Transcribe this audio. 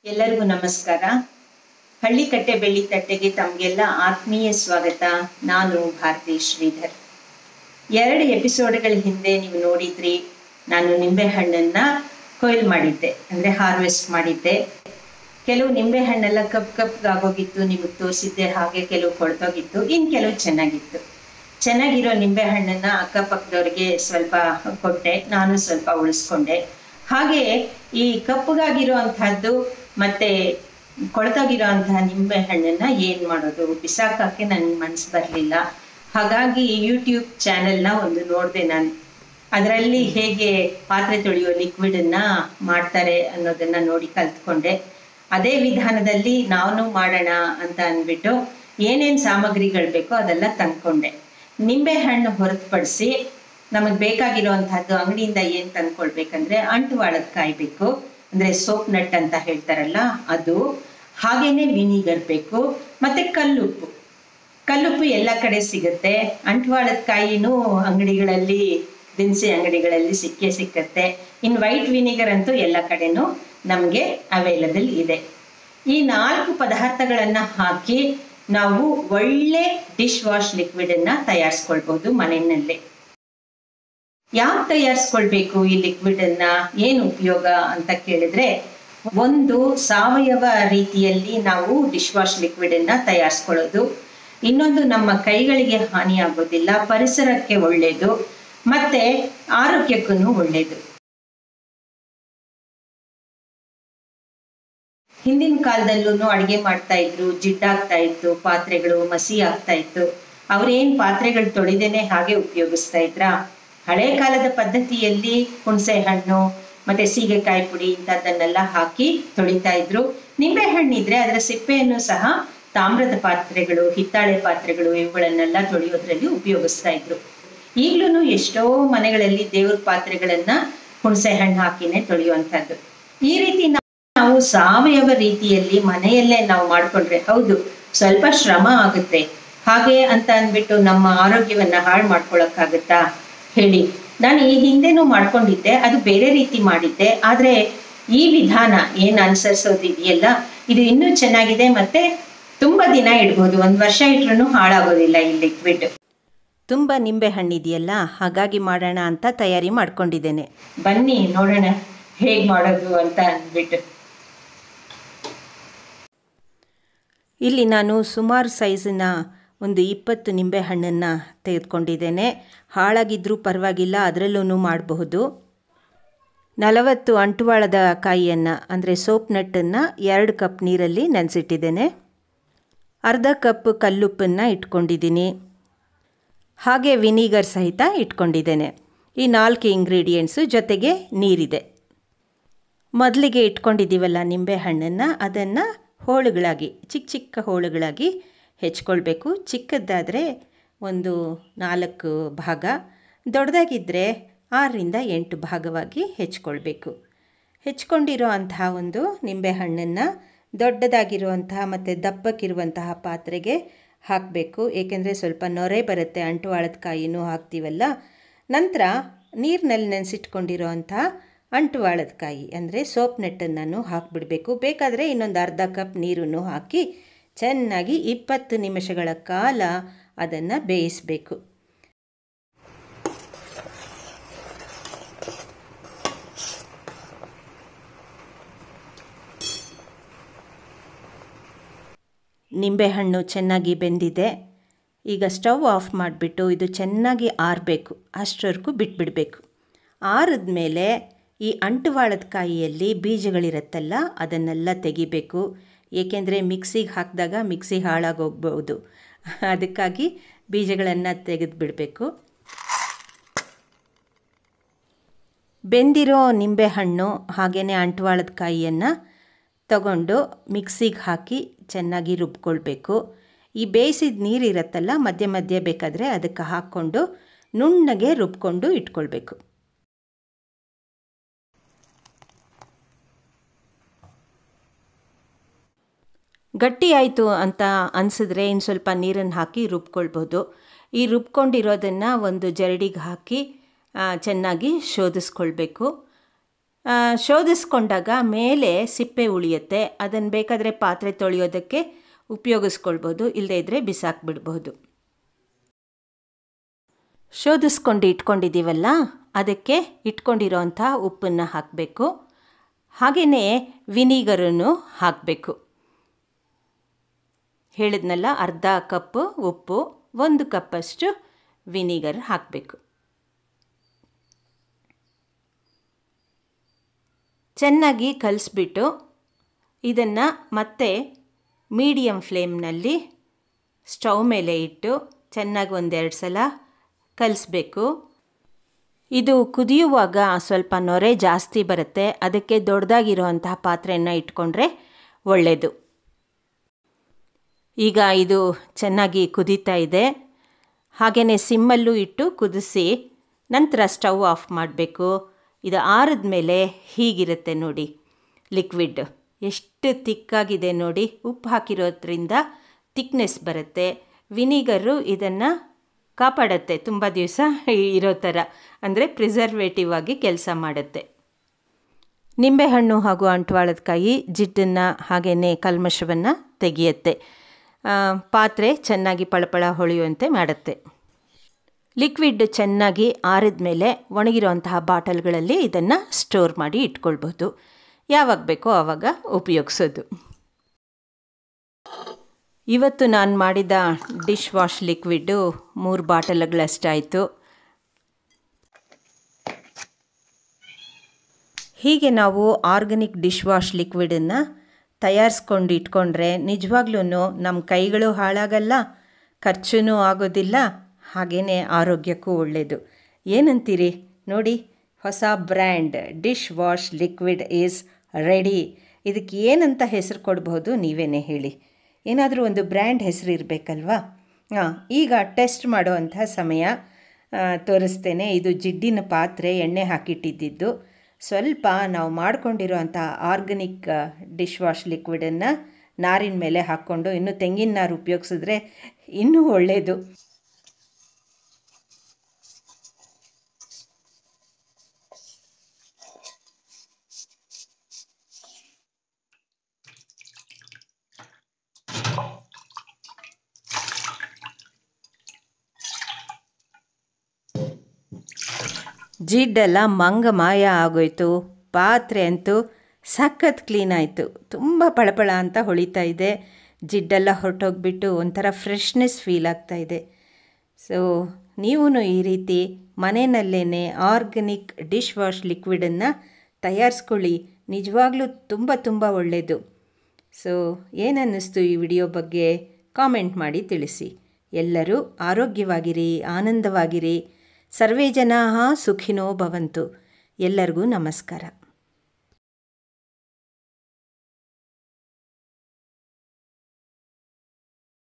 ಎಲ್ಲರಿಗೂ ನಮಸ್ಕಾರ. ಹಳ್ಳಿಕಟ್ಟೆ ಬೆಳ್ಳಿ ತಟ್ಟೆಗೆ ತಮಗೆಲ್ಲ ಆತ್ಮೀಯ ಸ್ವಾಗತ. ನಾನು ಭಾರತಿ ಶ್ರೀಧರ್. 2 ಎಪಿಸೋಡ್ಗಳ ಹಿಂದೆ ನೀವು ನೋಡಿದ್ರಿ, ನಾನು ನಿಂಬೆಹಣ್ಣನ್ನ ಕೊಯ್ಲು ಮಾಡಿದ್ದೆ, ಅಂದರೆ ಹಾರ್ವೆಸ್ಟ್ ಮಾಡಿದ್ದೆ. ಕೆಲವು ನಿಂಬೆಹಣ್ಣೆಲ್ಲ ಕಪ್ಪಾಗೋಗಿತ್ತು, ನಿಮಗೆ ತೋರಿಸಿದ್ದೆ. ಹಾಗೆ ಕೆಲವು ಕೊಳ್ತೋಗಿತ್ತು, ಇನ್ನು ಕೆಲವು ಚೆನ್ನಾಗಿರೋ ನಿಂಬೆಹಣ್ಣನ್ನ ಅಕ್ಕಪಕ್ಕದವ್ರಿಗೆ ಸ್ವಲ್ಪ ಕೊಟ್ಟೆ, ನಾನು ಸ್ವಲ್ಪ ಉಳಿಸ್ಕೊಂಡೆ. ಹಾಗೆ ಈ ಕಪ್ಪಗಾಗಿರೋ ಅಂಥದ್ದು ಮತ್ತೆ ಕೊಳ್ತೋಗಿರೋ ಅಂತಹ ನಿಂಬೆಹಣ್ಣನ್ನ ಏನು ಮಾಡೋದು, ಬಿಸಾಕಕ್ಕೆ ನನಗೆ ಮನಸ್ಸು ಬರಲಿಲ್ಲ. ಹಾಗಾಗಿ ಯೂಟ್ಯೂಬ್ ಚಾನೆಲ್ನ ಒಂದು ನೋಡಿದೆ ನಾನು. ಅದರಲ್ಲಿ ಹೇಗೆ ಪಾತ್ರೆ ತೊಳೆಯೋ ಲಿಕ್ವಿಡನ್ನ ಮಾಡ್ತಾರೆ ಅನ್ನೋದನ್ನ ನೋಡಿ ಕಲ್ತ್ಕೊಂಡೆ. ಅದೇ ವಿಧಾನದಲ್ಲಿ ನಾನು ಮಾಡೋಣ ಅಂತ ಅಂದ್ಬಿಟ್ಟು ಏನೇನು ಸಾಮಗ್ರಿಗಳು ಬೇಕೋ ಅದೆಲ್ಲ ತಂದ್ಕೊಂಡೆ. ನಿಂಬೆಹಣ್ಣು ಹೊರತುಪಡಿಸಿ ನಮಗೆ ಬೇಕಾಗಿರುವಂತಹದ್ದು ಅಂಗಡಿಯಿಂದ ಏನು ತಂದ್ಕೊಳ್ಬೇಕಂದ್ರೆ ಅಂಟುವಾಳದ ಕಾಯಿ ಬೇಕು, ಅಂದರೆ ಸೋಪ್ ನಟ್ ಅಂತ ಹೇಳ್ತಾರಲ್ಲ ಅದು, ಹಾಗೇನೆ ವಿನಿಗರ್ ಬೇಕು, ಮತ್ತೆ ಕಲ್ಲುಪ್ಪು ಎಲ್ಲ ಕಡೆ ಸಿಗುತ್ತೆ. ಅಂಟುವಾಳದ ಕಾಯಿನೂ ಅಂಗಡಿಗಳಲ್ಲಿ, ದಿನಸಿ ಅಂಗಡಿಗಳಲ್ಲಿ ಸಿಕ್ಕತ್ತೆ. ಇನ್ನು ವೈಟ್ ವಿನಿಗರ್ ಅಂತೂ ಎಲ್ಲ ಕಡೆನೂ ನಮಗೆ ಅವೈಲಬಲ್ ಇದೆ. ಈ 4 ಪದಾರ್ಥಗಳನ್ನು ಹಾಕಿ ನಾವು ಒಳ್ಳೆ ಡಿಶ್ ವಾಶ್ ಲಿಕ್ವಿಡನ್ನ ತಯಾರಿಸ್ಕೊಳ್ಬಹುದು ಮನೆಯಲ್ಲೇ. ಯಾಕೆ ತಯಾರಿಸ್ಕೊಳ್ಬೇಕು ಈ ಲಿಕ್ವಿಡನ್ನ, ಏನು ಉಪಯೋಗ ಅಂತ ಕೇಳಿದ್ರೆ, ಒಂದು ಸಾವಯವ ರೀತಿಯಲ್ಲಿ ನಾವು ಡಿಶ್ ವಾಶ್ ಲಿಕ್ವಿಡನ್ನ ತಯಾರಿಸ್ಕೊಳ್ಳೋದು, ಇನ್ನೊಂದು ನಮ್ಮ ಕೈಗಳಿಗೆ ಹಾನಿ ಆಗೋದಿಲ್ಲ, ಪರಿಸರಕ್ಕೆ ಒಳ್ಳೆಯದು, ಮತ್ತೆ ಆರೋಗ್ಯಕ್ಕೂ ಒಳ್ಳೆಯದು. ಹಿಂದಿನ ಕಾಲದಲ್ಲೂ ಅಡುಗೆ ಮಾಡ್ತಾ ಇದ್ರು, ಜಿಡ್ಡಾಗ್ತಾ ಇತ್ತು, ಪಾತ್ರೆಗಳು ಮಸಿ ಆಗ್ತಾ ಇತ್ತು. ಅವ್ರೇನು ಪಾತ್ರೆಗಳು ತೊಳೆದೇನೆ ಹಾಗೆ ಉಪಯೋಗಿಸ್ತಾ ಇದ್ರ? ಹಳೆ ಕಾಲದ ಪದ್ಧತಿಯಲ್ಲಿ ಹುಣಸೆ ಹಣ್ಣು ಮತ್ತೆ ಸೀಗೆಕಾಯಿ ಪುಡಿ ಇಂಥದ್ದನ್ನೆಲ್ಲ ಹಾಕಿ ತೊಳಿತಾ ಇದ್ರು. ನಿಂಬೆ ಹಣ್ಣಿದ್ರೆ ಅದರ ಸಿಪ್ಪೆಯನ್ನು ಸಹ ತಾಮ್ರದ ಪಾತ್ರೆಗಳು, ಹಿತ್ತಾಳೆ ಪಾತ್ರೆಗಳು ಇವುಗಳನ್ನೆಲ್ಲ ತೊಳೆಯೋದ್ರಲ್ಲಿ ಉಪಯೋಗಿಸ್ತಾ ಇದ್ರು. ಈಗ್ಲೂ ಎಷ್ಟೋ ಮನೆಗಳಲ್ಲಿ ದೇವ್ರ ಪಾತ್ರೆಗಳನ್ನ ಹುಣಸೆ ಹಣ್ಣು ಹಾಕಿನೇ ತೊಳೆಯುವಂಥದ್ದು. ಈ ರೀತಿ ನಾವು ಸಾವಯವ ರೀತಿಯಲ್ಲಿ ಮನೆಯಲ್ಲೇ ನಾವು ಮಾಡ್ಕೊಂಡ್ರೆ, ಹೌದು ಸ್ವಲ್ಪ ಶ್ರಮ ಆಗುತ್ತೆ, ಹಾಗೆ ಅಂತ ಅಂದ್ಬಿಟ್ಟು ನಮ್ಮ ಆರೋಗ್ಯವನ್ನ ಹಾಳು ಮಾಡ್ಕೊಳಕ್ಕಾಗತ್ತಾ ಹೇಳಿ? ನಾನು ಈ ಹಿಂದೆನೂ ಮಾಡ್ಕೊಂಡಿದ್ದೆ, ಅದು ಬೇರೆ ರೀತಿ ಮಾಡಿದ್ದೆ. ಆದರೆ ಈ ವಿಧಾನ ಏನು ಅನುಸರಿಸೋದಿದೆಯಲ್ಲ, ಇದು ಇನ್ನೂ ಚೆನ್ನಾಗಿದೆ, ಮತ್ತೆ ತುಂಬ ದಿನ ಇಡ್ಬೋದು, 1 ವರ್ಷ ಇಟ್ರೂ ಹಾಳಾಗೋದಿಲ್ಲ ಈ ಲಿಕ್ವಿಡ್. ತುಂಬ ನಿಂಬೆ ಹಣ್ಣಿದೆಯಲ್ಲ, ಹಾಗಾಗಿ ಮಾಡೋಣ ಅಂತ ತಯಾರಿ ಮಾಡ್ಕೊಂಡಿದ್ದೇನೆ. ಬನ್ನಿ ನೋಡೋಣ ಹೇಗೆ ಮಾಡೋದು ಅಂತ ಅಂದ್ಬಿಟ್ಟು. ಇಲ್ಲಿ ನಾನು ಸುಮಾರು ಸೈಜಿನ ಒಂದು 20 ನಿಂಬೆಹಣ್ಣನ್ನು ತೆಗೆದುಕೊಂಡಿದ್ದೇನೆ. ಹಾಳಾಗಿದ್ದರೂ ಪರವಾಗಿಲ್ಲ, ಅದರಲ್ಲೂ ಮಾಡಬಹುದು. 40 ಅಂಟುವಾಳದ ಕಾಯಿಯನ್ನು, ಅಂದರೆ ಸೋಪ್ ನಟ್ಟನ್ನು 2 ಕಪ್ ನೀರಲ್ಲಿ ನೆನೆಸಿಟ್ಟಿದ್ದೇನೆ. ಅರ್ಧ ಕಪ್ ಕಲ್ಲುಪ್ಪನ್ನು ಇಟ್ಕೊಂಡಿದ್ದೀನಿ. ಹಾಗೆ ವಿನಿಗರ್ ಸಹಿತ ಇಟ್ಕೊಂಡಿದ್ದೇನೆ. ಈ 4 ಇಂಗ್ರೀಡಿಯೆಂಟ್ಸು ಜೊತೆಗೆ ನೀರಿದೆ. ಮೊದಲಿಗೆ ಇಟ್ಕೊಂಡಿದ್ದೀವಲ್ಲ ನಿಂಬೆಹಣ್ಣನ್ನು, ಅದನ್ನು ಹೋಳುಗಳಾಗಿ, ಚಿಕ್ಕ ಹೋಳುಗಳಾಗಿ ಹೆಚ್ಕೊಳ್ಬೇಕು. ಚಿಕ್ಕದ್ದಾದರೆ ಒಂದು 4 ಭಾಗ, ದೊಡ್ಡದಾಗಿದ್ದರೆ 6ರಿಂದ 8 ಭಾಗವಾಗಿ ಹೆಚ್ಕೊಳ್ಬೇಕು. ಹೆಚ್ಕೊಂಡಿರೋ ಅಂತಹ ಒಂದು ನಿಂಬೆಹಣ್ಣನ್ನು ದೊಡ್ಡದಾಗಿರುವಂತಹ ಮತ್ತು ದಪ್ಪಕ್ಕಿರುವಂತಹ ಪಾತ್ರೆಗೆ ಹಾಕಬೇಕು. ಏಕೆಂದರೆ ಸ್ವಲ್ಪ ನೊರೆ ಬರುತ್ತೆ, ಅಂಟುವಾಳದ ಕಾಯಿನೂ ಹಾಕ್ತೀವಲ್ಲ. ನಂತರ ನೀರಿನಲ್ಲಿ ನೆನೆಸಿಟ್ಕೊಂಡಿರೋ ಅಂತಹ ಅಂಟುವಾಳದ ಕಾಯಿ, ಅಂದರೆ ಸೋಪ್ ನಟ್ಟನ್ನು ಹಾಕಿಬಿಡಬೇಕು. ಬೇಕಾದರೆ ಇನ್ನೊಂದು ಅರ್ಧ ಕಪ್ ನೀರನ್ನು ಹಾಕಿ ಚೆನ್ನಾಗಿ 20 ನಿಮಿಷಗಳ ಕಾಲ ಅದನ್ನು ಬೇಯಿಸಬೇಕು. ನಿಂಬೆಹಣ್ಣು ಚೆನ್ನಾಗಿ ಬೆಂದಿದೆ. ಈಗ ಸ್ಟವ್ ಆಫ್ ಮಾಡಿಬಿಟ್ಟು ಇದು ಚೆನ್ನಾಗಿ ಆರಬೇಕು, ಅಷ್ಟರವರೆಗೂ ಬಿಟ್ಬಿಡಬೇಕು. ಆರಿದ ಮೇಲೆ ಈ ಅಂಟುವಾಳದ ಕಾಯಿಯಲ್ಲಿ ಬೀಜಗಳಿರುತ್ತಲ್ಲ ಅದನ್ನೆಲ್ಲ ತೆಗಿಬೇಕು. ಏಕೆಂದರೆ ಮಿಕ್ಸಿಗೆ ಹಾಕಿದಾಗ ಮಿಕ್ಸಿ ಹಾಳಾಗೋಗ್ಬೋದು, ಅದಕ್ಕಾಗಿ ಬೀಜಗಳನ್ನು ತೆಗೆದುಬಿಡಬೇಕು. ಬೆಂದಿರೋ ನಿಂಬೆಹಣ್ಣು ಹಾಗೆಯೇ ಅಂಟುವಾಳದ ಕಾಯಿಯನ್ನು ತಗೊಂಡು ಮಿಕ್ಸಿಗೆ ಹಾಕಿ ಚೆನ್ನಾಗಿ ರುಬ್ಕೊಳ್ಬೇಕು. ಈ ಬೇಯಿಸಿದ ನೀರಿರುತ್ತಲ್ಲ, ಮಧ್ಯೆ ಮಧ್ಯೆ ಬೇಕಾದರೆ ಅದಕ್ಕೆ ಹಾಕ್ಕೊಂಡು ನುಣ್ಣಗೆ ರುಬ್ಕೊಂಡು ಇಟ್ಕೊಳ್ಬೇಕು. ಗಟ್ಟಿ ಆಯಿತು ಅಂತ ಅನಿಸಿದ್ರೆ ಇನ್ನು ಸ್ವಲ್ಪ ನೀರನ್ನು ಹಾಕಿ ರುಬ್ಕೊಳ್ಬೋದು. ಈ ರುಬ್ಕೊಂಡಿರೋದನ್ನು ಒಂದು ಜರಡಿಗೆ ಹಾಕಿ ಚೆನ್ನಾಗಿ ಶೋಧಿಸ್ಕೊಳ್ಬೇಕು. ಶೋಧಿಸ್ಕೊಂಡಾಗ ಮೇಲೆ ಸಿಪ್ಪೆ ಉಳಿಯುತ್ತೆ. ಅದನ್ನು ಬೇಕಾದರೆ ಪಾತ್ರೆ ತೊಳೆಯೋದಕ್ಕೆ ಉಪಯೋಗಿಸ್ಕೊಳ್ಬೋದು, ಇಲ್ಲದೇ ಇದ್ದರೆ ಬಿಸಾಕ್ಬಿಡ್ಬೋದು. ಶೋಧಿಸ್ಕೊಂಡು ಇಟ್ಕೊಂಡಿದ್ದೀವಲ್ಲ, ಅದಕ್ಕೆ ಇಟ್ಕೊಂಡಿರೋಂಥ ಉಪ್ಪನ್ನು ಹಾಕಬೇಕು. ಹಾಗೆಯೇ ವಿನಿಗರನ್ನು ಹಾಕಬೇಕು. ಹೇಳಿದ್ನಲ್ಲ, ಅರ್ಧ ಕಪ್ಪು ಉಪ್ಪು, 1 ಕಪ್ಪಷ್ಟು ವಿನಿಗರ್ ಹಾಕಬೇಕು. ಚೆನ್ನಾಗಿ ಕಲಿಸ್ಬಿಟ್ಟು ಇದನ್ನು ಮತ್ತೆ ಮೀಡಿಯಮ್ ಫ್ಲೇಮ್ನಲ್ಲಿ ಸ್ಟವ್ ಮೇಲೆ ಇಟ್ಟು ಚೆನ್ನಾಗಿ 1-2 ಸಲ ಕಲಿಸ್ಬೇಕು. ಇದು ಕುದಿಯುವಾಗ ಸ್ವಲ್ಪ ನೊರೆ ಜಾಸ್ತಿ ಬರುತ್ತೆ, ಅದಕ್ಕೆ ದೊಡ್ಡದಾಗಿರುವಂತಹ ಪಾತ್ರೆಯನ್ನು ಇಟ್ಕೊಂಡ್ರೆ ಒಳ್ಳೆಯದು. ಈಗ ಇದು ಚೆನ್ನಾಗಿ ಕುದೀತಾ ಇದೆ. ಹಾಗೆಯೇ ಸಿಮ್ಮಲ್ಲೂ ಇಟ್ಟು ಕುದಿಸಿ ನಂತರ ಸ್ಟವ್ ಆಫ್ ಮಾಡಬೇಕು. ಇದು ಆರಿದ ಮೇಲೆ ಹೀಗಿರುತ್ತೆ ನೋಡಿ, ಲಿಕ್ವಿಡ್ ಎಷ್ಟು ತಿಕ್ಕಾಗಿದೆ ನೋಡಿ. ಉಪ್ಪು ಹಾಕಿರೋದ್ರಿಂದ ತಿಕ್ನೆಸ್ ಬರುತ್ತೆ. ವಿನಿಗರು ಇದನ್ನು ಕಾಪಾಡುತ್ತೆ, ತುಂಬ ದಿವಸ ಇರೋ ಥರ, ಅಂದರೆ ಪ್ರಿಸರ್ವೇಟಿವ್ ಆಗಿ ಕೆಲಸ ಮಾಡುತ್ತೆ. ನಿಂಬೆಹಣ್ಣು ಹಾಗೂ ಅಂಟ್ವಾಳದ ಕಾಯಿ ಜಿಡ್ಡನ್ನು ಹಾಗೆಯೇ ಕಲ್ಮಶವನ್ನು ತೆಗೆಯುತ್ತೆ. ಪಾತ್ರೆ ಚೆನ್ನಾಗಿ ಪಳಪಳ ಹೊಳೆಯುವಂತೆ ಮಾಡುತ್ತೆ. ಲಿಕ್ವಿಡ್ ಚೆನ್ನಾಗಿ ಆರಿದ ಮೇಲೆ ಒಣಗಿರುವಂತಹ ಬಾಟಲ್ಗಳಲ್ಲಿ ಇದನ್ನು ಸ್ಟೋರ್ ಮಾಡಿ ಇಟ್ಕೊಳ್ಬೋದು. ಯಾವಾಗ ಬೇಕೋ ಆವಾಗ ಉಪಯೋಗಿಸೋದು. ಇವತ್ತು ನಾನು ಮಾಡಿದ ಡಿಶ್ ವಾಶ್ ಲಿಕ್ವಿಡ್ಡು 3 ಬಾಟಲ್ಗಳಷ್ಟಾಯಿತು. ಹೀಗೆ ನಾವು ಆರ್ಗ್ಯಾನಿಕ್ ಡಿಶ್ ವಾಶ್ ಲಿಕ್ವಿಡನ್ನು ತಯಾರಿಸ್ಕೊಂಡು ಇಟ್ಕೊಂಡ್ರೆ ನಿಜವಾಗ್ಲೂ ನಮ್ಮ ಕೈಗಳು ಹಾಳಾಗಲ್ಲ, ಖರ್ಚೂ ಆಗೋದಿಲ್ಲ, ಹಾಗೆಯೇ ಆರೋಗ್ಯಕ್ಕೂ ಒಳ್ಳೆಯದು. ಏನಂತೀರಿ? ನೋಡಿ, ಹೊಸ brand dish wash liquid is ready. ಇದಕ್ಕೆ ಏನಂತ ಹೆಸರು ಕೊಡಬಹುದು ನೀವೇನೇ ಹೇಳಿ. ಏನಾದರೂ ಒಂದು ಬ್ರ್ಯಾಂಡ್ ಹೆಸರು ಇರಬೇಕಲ್ವಾ? ಈಗ ಟೆಸ್ಟ್ ಮಾಡುವಂಥ ಸಮಯ ತೋರಿಸ್ತೇನೆ. ಇದು ಜಿಡ್ಡಿನ ಪಾತ್ರೆ, ಎಣ್ಣೆ ಹಾಕಿಟ್ಟಿದ್ದು. ಸ್ವಲ್ಪ ನಾವು ಮಾಡ್ಕೊಂಡಿರೋಂಥ ಆರ್ಗ್ಯಾನಿಕ್ ಡಿಶ್ ವಾಶ್ ಲಿಕ್ವಿಡನ್ನು ನಾರಿನ ಮೇಲೆ ಹಾಕ್ಕೊಂಡು, ಇನ್ನು ತೆಂಗಿನ ನಾರು ಉಪಯೋಗಿಸಿದ್ರೆ ಇನ್ನೂ ಒಳ್ಳೆಯದು. ಜಿಡ್ಡೆಲ್ಲ ಮಂಗಮಾಯ ಆಗೋಯ್ತು. ಪಾತ್ರೆ ಅಂತೂ ಸಖತ್ ಕ್ಲೀನ್ ಆಯಿತು. ತುಂಬ ಪಳಪಳ ಅಂತ ಹೊಳಿತಾ ಇದೆ. ಜಿಡ್ಡೆಲ್ಲ ಹೊರಟೋಗ್ಬಿಟ್ಟು ಒಂಥರ ಫ್ರೆಶ್ನೆಸ್ ಫೀಲ್ ಆಗ್ತಾಯಿದೆ. ಸೊ ನೀವೂ ಈ ರೀತಿ ಮನೆಯಲ್ಲೇ ಆರ್ಗ್ಯಾನಿಕ್ ಡಿಶ್ ವಾಶ್ ಲಿಕ್ವಿಡನ್ನು ತಯಾರಿಸ್ಕೊಳ್ಳಿ. ನಿಜವಾಗ್ಲೂ ತುಂಬ ಒಳ್ಳೆಯದು. ಸೊ ಏನನ್ನಿಸ್ತು ಈ ವಿಡಿಯೋ ಬಗ್ಗೆ ಕಾಮೆಂಟ್ ಮಾಡಿ ತಿಳಿಸಿ. ಎಲ್ಲರೂ ಆರೋಗ್ಯವಾಗಿರಿ, ಆನಂದವಾಗಿರಿ. ಸರ್ವೇ ಜನಾಃ ಸುಖಿನೋ ಭವಂತು. ಎಲ್ಲರಿಗೂ ನಮಸ್ಕಾರ.